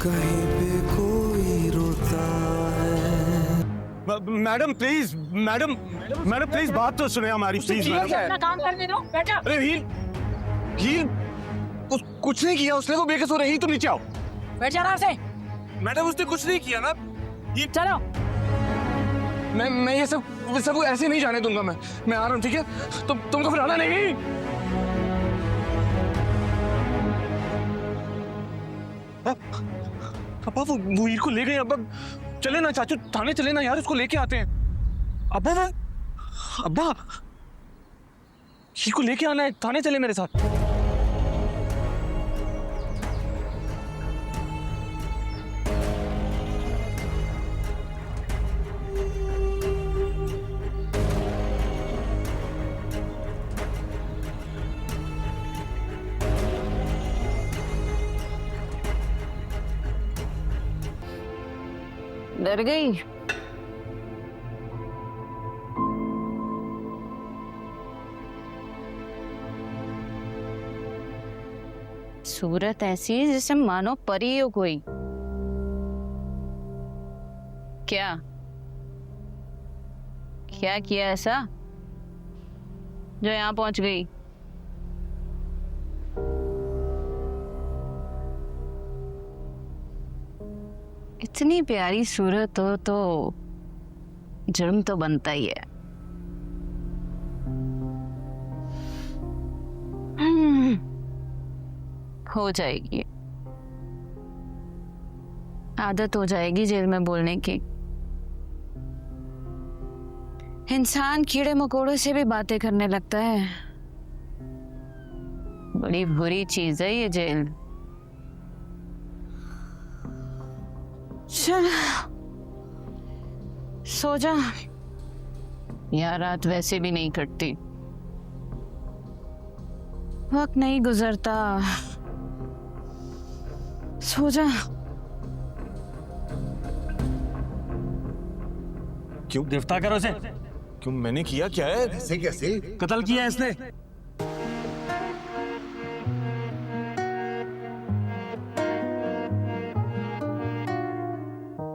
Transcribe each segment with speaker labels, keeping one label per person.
Speaker 1: कहीं पे कोई रोता है।
Speaker 2: मैडम प्लीज, मैडम प्लीज बात तो सुने हमारी प्लीज।
Speaker 3: अपना काम करने दो, बैठो।
Speaker 2: अरे हील कुछ नहीं किया उसने, वो बेकसूर है। ही तो नीचे आओ।
Speaker 3: बैठ जा आराम से।
Speaker 2: मैडम उसने कुछ नहीं किया ना।
Speaker 3: चलो।
Speaker 2: मैं ये सब ऐसे नहीं जाने दूंगा। मैं आ रहा हूँ, ठीक है? तुमको फिर आना नहीं। अब्बा वो हीर को ले गए। अब्बा चले ना चाचू, थाने चले ना यार, उसको लेके आते हैं। अब्बा हीर को लेके आना है, थाने चले मेरे साथ।
Speaker 3: डर गई? सूरत ऐसी है जैसे मानो परी हो कोई। क्या क्या किया ऐसा जो यहाँ पहुंच गई? इतनी प्यारी सूरत हो तो जुर्म तो बनता ही है। हो जाएगी, आदत हो जाएगी जेल में बोलने की। इंसान कीड़े मकोड़ों से भी बातें करने लगता है। बड़ी बुरी चीज है ये जेल। चल सो जा, यार रात वैसे भी नहीं कटती, वक्त नहीं गुजरता। सो जा।
Speaker 2: क्यों गिरफ्तार करो इसे? क्यों? मैंने किया क्या है?
Speaker 4: ऐसे कैसे?
Speaker 2: कत्ल किया है इसने।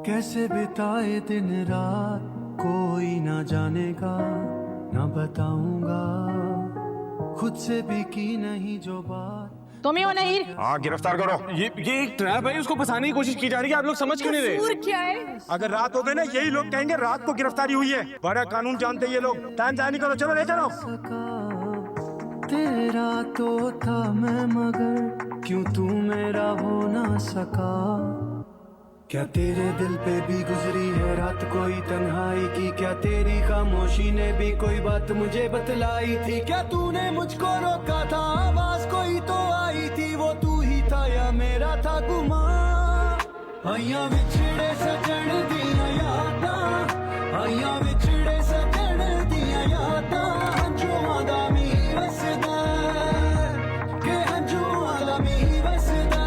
Speaker 1: कैसे बिताए दिन रात कोई ना जानेगा, ना बताऊंगा खुद से भी की नहीं जो बात।
Speaker 3: तुम ही हो नहीं?
Speaker 2: हाँ गिरफ्तार करो। ये एक ट्रैप है, उसको फंसाने की कोशिश की जा रही है। आप लोग समझ क्यों नहीं रहे?
Speaker 3: क्या है?
Speaker 4: अगर रात हो गई ना, यही लोग कहेंगे रात को गिरफ्तारी हुई है। बड़ा कानून जानते ये लोग। टाइम जाने करो, चलो ले चलो।
Speaker 1: तेरा तो था मैं मगर क्यों तू मेरा हो ना सका। क्या तेरे दिल पे भी गुजरी है रात कोई तन्हाई की? क्या तेरी खामोशी ने भी कोई बात मुझे बतलाई थी? क्या तूने मुझको रोका था? आवाज कोई तो आई थी, वो तू ही था या मेरा था गुमा? आइया विछड़े सजन दिया यादा, आइया विछड़े सजन दिया यादा। हंजुआ दा मी वसदा के हंजुआ दा मी वसदा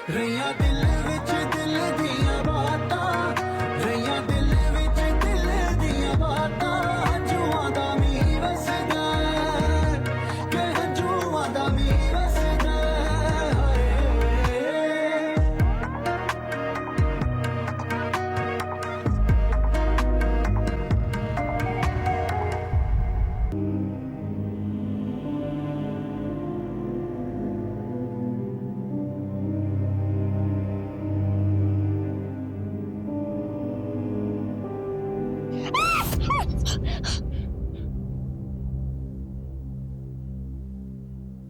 Speaker 1: रैया दिल विच दिल दिया बातां, रैया दिल विच दिल दिया बातां। हंजुआ दा मी वसदा के हंजुआ दा मी वसदा।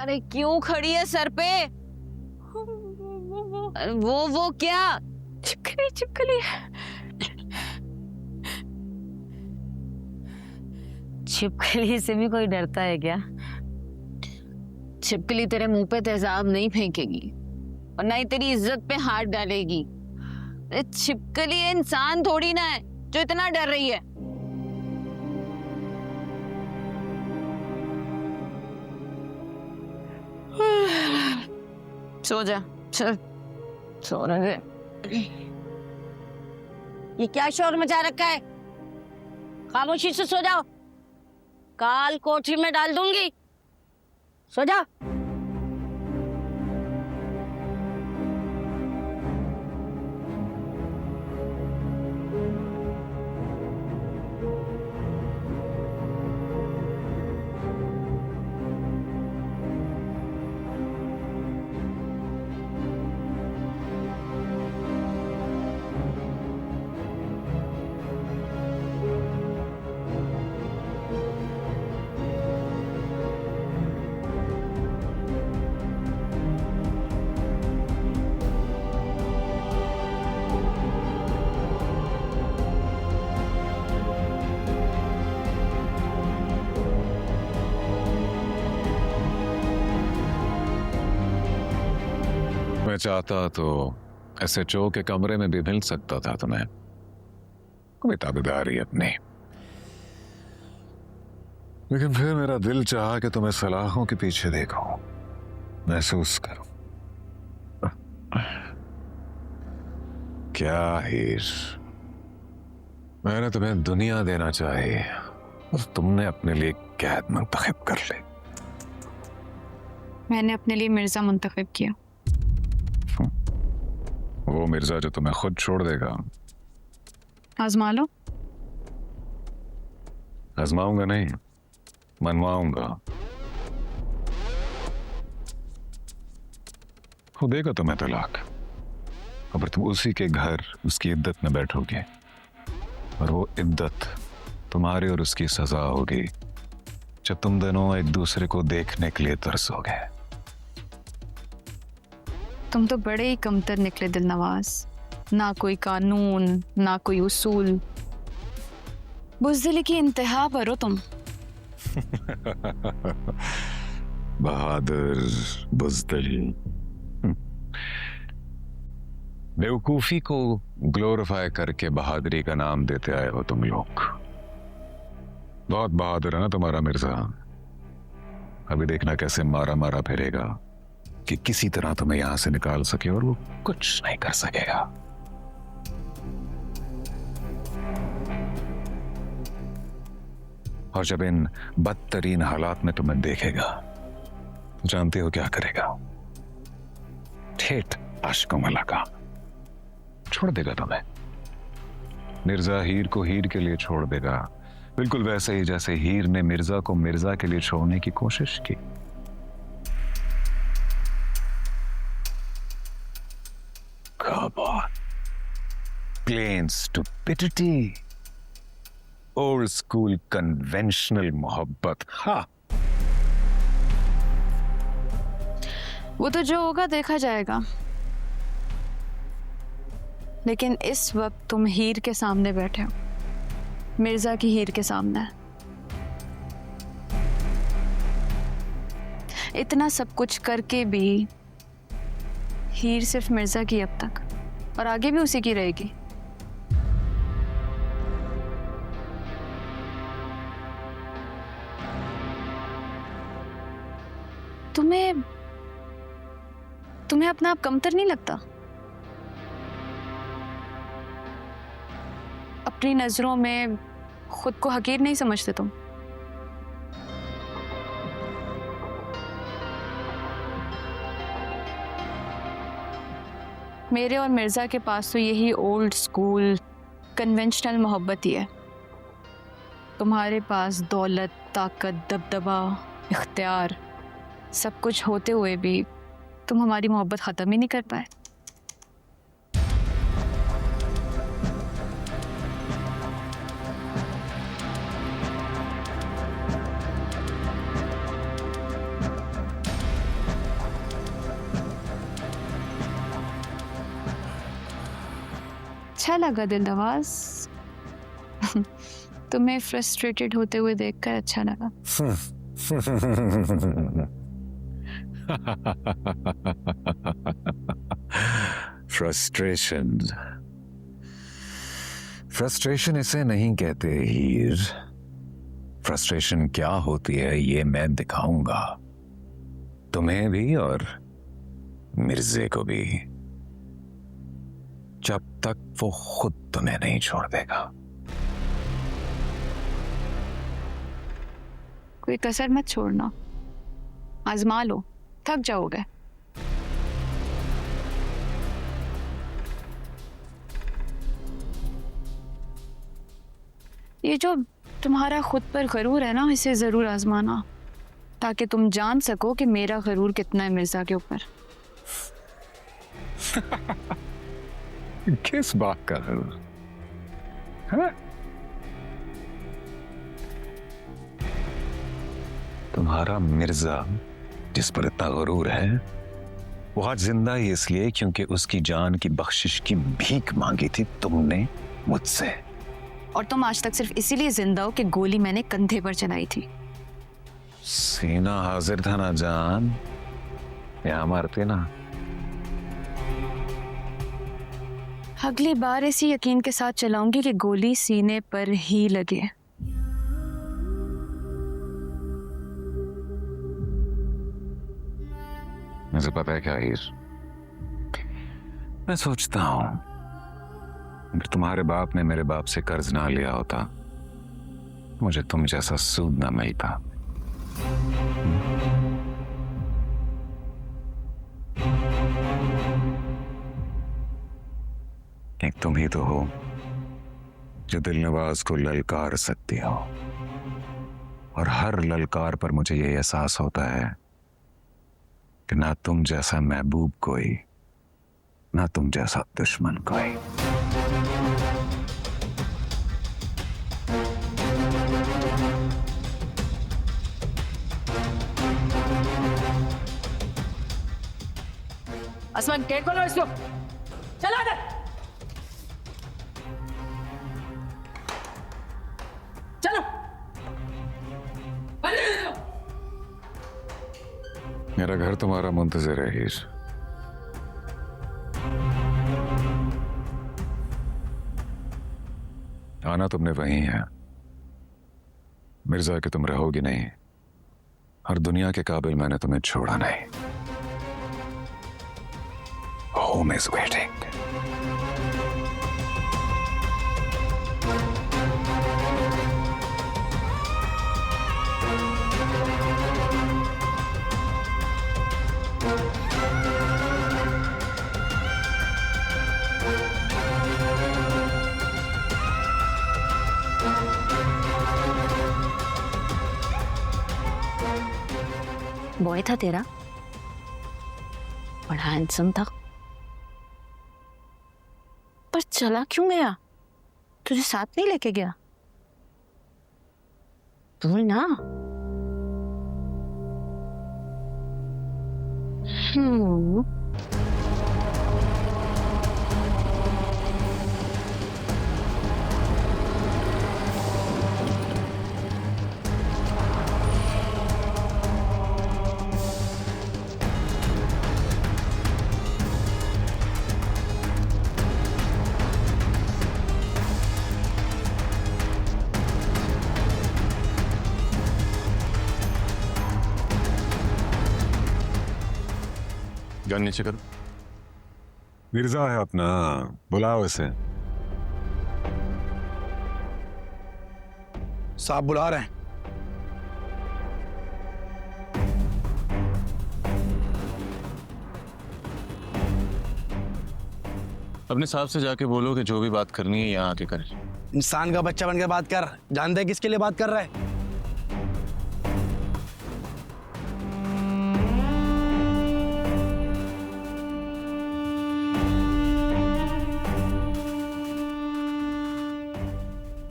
Speaker 3: अरे क्यों खड़ी है सर पे? वो क्या? चिपकली चिपकली छिपकली से भी कोई डरता है क्या? छिपकली तेरे मुंह पे तेजाब नहीं फेंकेगी और ना ही तेरी इज्जत पे हाथ डालेगी। छिपकली इंसान थोड़ी ना है जो इतना डर रही है। सो जा, चल सो रहे।
Speaker 5: ये क्या शोर मचा रखा है? खामोशी से सो जाओ, काल कोठरी में डाल दूंगी। सो जाओ।
Speaker 6: मैं चाहता तो SHO के कमरे में भी मिल सकता था तुम्हें, कोई ताबेदारी अपनी। लेकिन फिर मेरा दिल चाहा कि तुम्हें सलाखों के पीछे देखूं, महसूस करूं। क्या हीर, मैंने तुम्हें दुनिया देना चाहिए और तुमने अपने लिए कैद मुंतखब कर ली।
Speaker 7: मैंने अपने लिए मिर्जा मुंतखब किया।
Speaker 6: वो मिर्जा जो तुम्हें खुद छोड़ देगा।
Speaker 7: आजमा लो।
Speaker 6: आजमाऊंगा नहीं, मनवाऊंगा। वो देगा तुम्हें तलाक, और तुम उसी के घर उसकी इद्दत में बैठोगे, और वो इद्दत तुम्हारी और उसकी सजा होगी जब तुम दोनों एक दूसरे को देखने के लिए तरसोगे।
Speaker 7: तुम तो बड़े ही कमतर निकले दिलनवाज। ना कोई कानून, ना कोई उसूल, बुज़दिली की इंतहा पर हो तुम।
Speaker 6: बहादुर बुज़दिल। बेवकूफी को ग्लोरीफाई करके बहादुरी का नाम देते आए हो तुम लोग। बहुत बहादुर है ना तुम्हारा मिर्जा। अभी देखना कैसे मारा मारा फिरेगा कि किसी तरह तुम्हें यहां से निकाल सके, और वो कुछ नहीं कर सकेगा। और जब इन बदतरीन हालात में तुम्हें देखेगा, जानते हो क्या करेगा? ठेठ आशिकों में लगा छोड़ देगा तुम्हें। मिर्जा हीर को हीर के लिए छोड़ देगा, बिल्कुल वैसे ही जैसे हीर ने मिर्जा को मिर्जा के लिए छोड़ने की कोशिश की। Plain stupidity, old school conventional मोहब्बत। हाँ,
Speaker 7: वो तो जो होगा देखा जाएगा, लेकिन इस वक्त तुम हीर के सामने बैठे हो, मिर्जा की हीर के सामने। इतना सब कुछ करके भी हीर सिर्फ मिर्जा की अब तक, और आगे भी उसी की रहेगी। तुम्हें अपना आप कमतर नहीं लगता? अपनी नजरों में खुद को हकीर नहीं समझते तुम? मेरे और मिर्जा के पास तो यही ओल्ड स्कूल कन्वेंशनल मोहब्बत ही है। तुम्हारे पास दौलत, ताकत, दबदबा, इख्तियार सब कुछ होते हुए भी तुम हमारी मोहब्बत खत्म ही नहीं कर पाए। अच्छा लगा दिलनवाज, तुम्हें फ्रस्ट्रेटेड होते हुए देखकर अच्छा लगा।
Speaker 6: फ्रस्ट्रेशन, फ्रस्ट्रेशन इसे नहीं कहते हीर। फ्रस्ट्रेशन क्या होती है ये मैं दिखाऊंगा तुम्हें भी और मिर्जे को भी, जब तक वो खुद तुम्हें नहीं छोड़ देगा।
Speaker 7: कोई कसर मत छोड़ना, आजमा लो, थक जाओगे। ये जो तुम्हारा खुद पर गरूर है ना, इसे जरूर आजमाना, ताकि तुम जान सको कि मेरा गरूर कितना है मिर्जा के ऊपर।
Speaker 6: किस बात का गरूर है? तुम्हारा मिर्जा जिस पर इतना गरूर है, वो आज जिंदा ही इसलिए क्योंकि उसकी जान की बख्शिश की भीख मांगी थी तुमने मुझसे।
Speaker 7: और तुम आज तक सिर्फ इसीलिए जिंदा हो कि गोली मैंने कंधे पर चलाई थी।
Speaker 6: सीना हाजिर था ना जान, यहाँ मारते ना।
Speaker 7: अगली बार इसी यकीन के साथ चलाऊंगी कि गोली सीने पर ही लगे।
Speaker 6: मुझे पता है क्या हीर, मैं सोचता हूं अगर तुम्हारे बाप ने मेरे बाप से कर्ज ना लिया होता मुझे तुम जैसा सूद ना मिलता। एक तुम ही तो हो जो दिल नवाज को ललकार सकती हो, और हर ललकार पर मुझे ये एहसास होता है कि ना तुम जैसा महबूब कोई, ना तुम जैसा दुश्मन कोई।
Speaker 5: आसमान गेट खोलो इसको, चलो अंदर। चलो
Speaker 6: मेरा घर तुम्हारा मुंतजर है हीर। आना तुमने वहीं है। मिर्जा कि तुम रहोगी नहीं, और दुनिया के काबिल मैंने तुम्हें छोड़ा नहीं। Home is waiting.
Speaker 5: बॉय था तेरा, बड़ा हैंडसम था, पर चला क्यों गया? तुझे साथ नहीं लेके गया? बोल ना।
Speaker 2: गन नीचे करो।
Speaker 6: मिर्जा है अपना, बुलाओ इसे।
Speaker 8: साहब बुला रहे हैं।
Speaker 2: अपने साहब से जाके बोलो कि जो भी बात करनी है यहाँ आके करें।
Speaker 8: इंसान का बच्चा बन के बात कर, जानते हैं किसके लिए बात कर रहा है?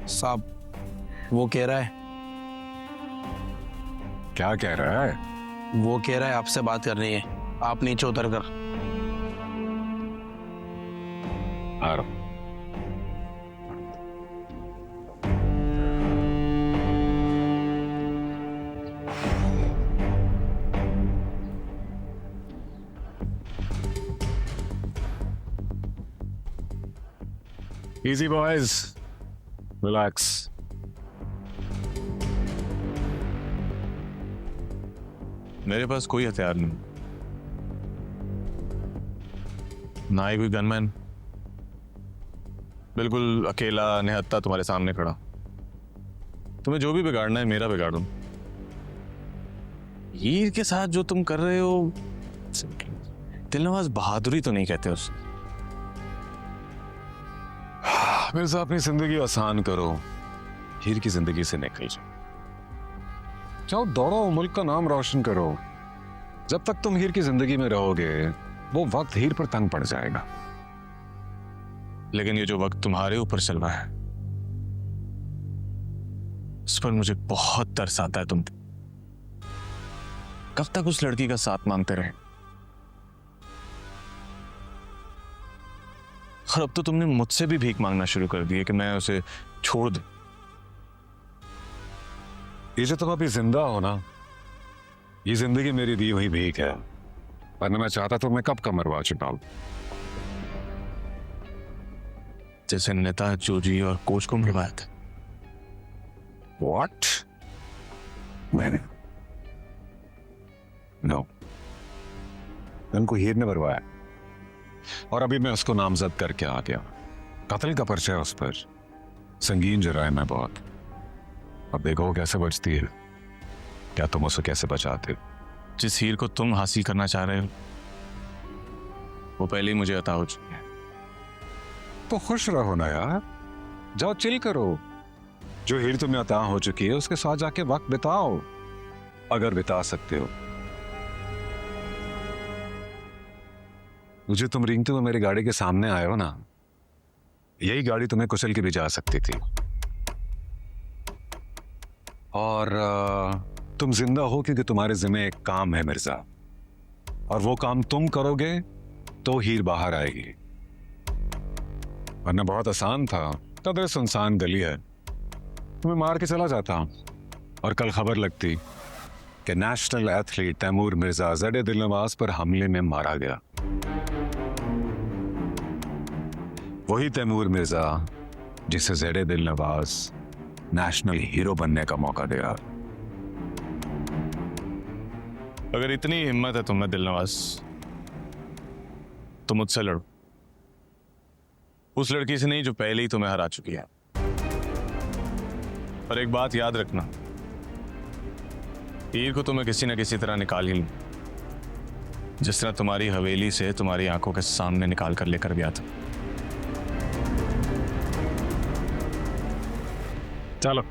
Speaker 8: साहब वो कह रहा है।
Speaker 6: क्या कह रहा है?
Speaker 8: वो कह रहा है आपसे बात करनी है, आप नीचे उतर कर।
Speaker 6: आ रहा हूं। Easy boys, relax.
Speaker 2: मेरे पास कोई हथियार नहीं, ना ही कोई गनमैन। बिल्कुल अकेला निहत्था तुम्हारे सामने खड़ा। तुम्हें जो भी बिगाड़ना है मेरा बिगाड़ दो। हीर के साथ जो तुम कर रहे हो दिलनवाज बहादुरी तो नहीं कहते उसे।
Speaker 6: मिर्जा अपनी जिंदगी आसान करो, हीर की जिंदगी से निकल जाओ। जाओ दौड़ो, मुल्क का नाम रोशन करो। जब तक तुम हीर की जिंदगी में रहोगे वो वक्त हीर पर तंग पड़ जाएगा।
Speaker 2: लेकिन ये जो वक्त तुम्हारे ऊपर चल रहा है उस पर मुझे बहुत तरस आता है। तुम कब तक उस लड़की का साथ मांगते रहे? और अब तो तुमने मुझसे भी भीख मांगना शुरू कर दी है कि मैं उसे छोड़ दूं।
Speaker 6: ये जो तुम अभी जिंदा हो ना, ये जिंदगी मेरी दी हुई भीख है, वरना मैं चाहता तो मैं कब का मरवा चुका हूं।
Speaker 2: जैसे नेता जोजी और कोच को मरवाया था।
Speaker 6: What? मैंने नो उनको हीर ने मरवाया और अभी मैं उसको नामजद करके आ गया। कत्ल का पर्चा है उस पर, संगीन जुर्म है बहुत। अब देखो वो कैसे बचती है, क्या तुम उसे कैसे बचाते हो?
Speaker 2: जिस हीर को तुम हासिल करना चाह रहे हो वो पहले ही मुझे अता हो चुकी है।
Speaker 6: तो खुश रहो ना यार, जाओ चिल करो। जो हीर तुम्हें अता हो चुकी है उसके साथ जाके वक्त बिताओ, अगर बिता सकते हो। मुझे तुम रेंगते हुए मेरी गाड़ी के सामने आए हो ना, यही गाड़ी तुम्हें कुचल के भी जा सकती थी। और तुम जिंदा हो क्योंकि तुम्हारे जिम्मे एक काम है मिर्जा, और वो काम तुम करोगे तो हीर बाहर आएगी, वरना बहुत आसान था। कदर सुनसान गली है, तुम्हें मार के चला जाता और कल खबर लगती कि नेशनल एथलीट तैमूर मिर्जा ज़ेड दिलनवाज पर हमले में मारा गया। वही तैमूर मिर्जा जिसे ज़ेड दिलनवाज नेशनल हीरो बनने का मौका दिया।
Speaker 2: अगर इतनी हिम्मत है तुम्हें दिलनवाज, तो मुझसे लड़ो। उस लड़की से नहीं जो पहले ही तुम्हें हरा चुकी है। पर एक बात याद रखना, हीर को तुम्हें किसी न किसी तरह निकाल ही लूं, जिस तरह तुम्हारी हवेली से तुम्हारी आंखों के सामने निकाल कर लेकर गया था।
Speaker 6: चलो